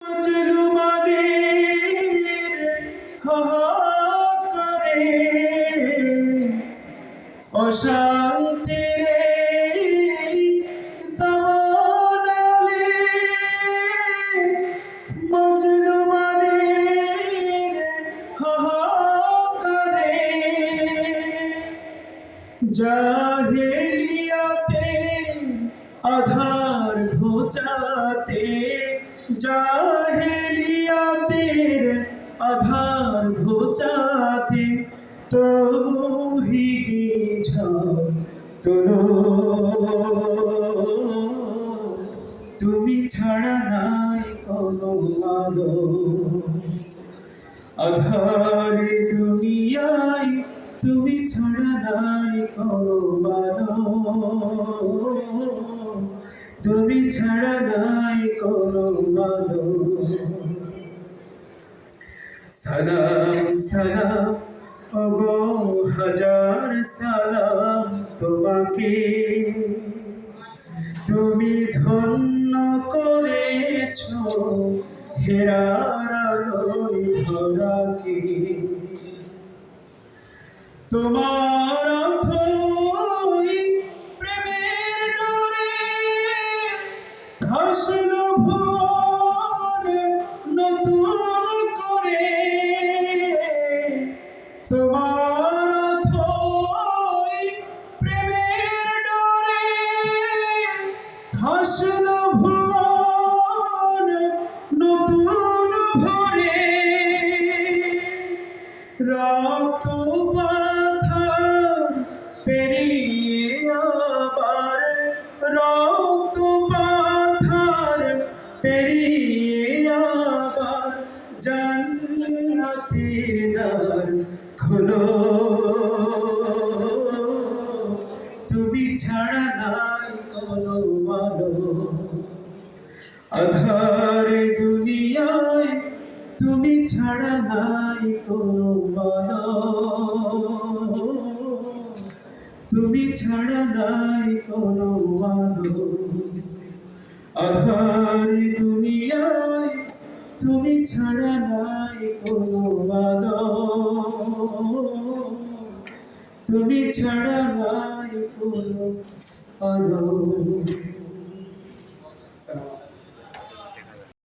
মজলুমানের হাহাকারে অশান্তির দাবানলে মজলুমানের হাহাকারে জাহেলিয়াতে আধার ঘোচাতে জাহেলিয়াতের আধার ঘোচাতে তৌহিদি ঝড় তোলো তুমি ছাড়া নাই কোনো আলো আধারে দুনিয়ায় তুমি ছাড়া নাই কোনো আলো তুমি ছাড়া নাই কোনো আলো সালাম সালাম ওগো হাজার সালাম তোমাকে তুমি ধন্য করেছো হেরার আলোয় ধরাকে তোমার অথই প্রেমের ডোরে ভাসলো ভুবন নতুন করে তোমার অথই প্রেমের ডোরে ভাসলো ভুবন নতুন ভরে রক্ত পাথর পেরিয়ে আবার রক্ত পাথর পেরিয়ে আবার জান্নাতের দ্বার খোলো তুমি ছাড়া নাই কোনো আলো আধারে দুনিয়ায় তুমি ছাড়া নাই কোনো আলো তুমি ছাড়া নাই কোনো আলো আধারে দুনিয়ায় তুমি ছাড়া নাই কোনো আলো তুমি ছাড়া নাই কোনো আলো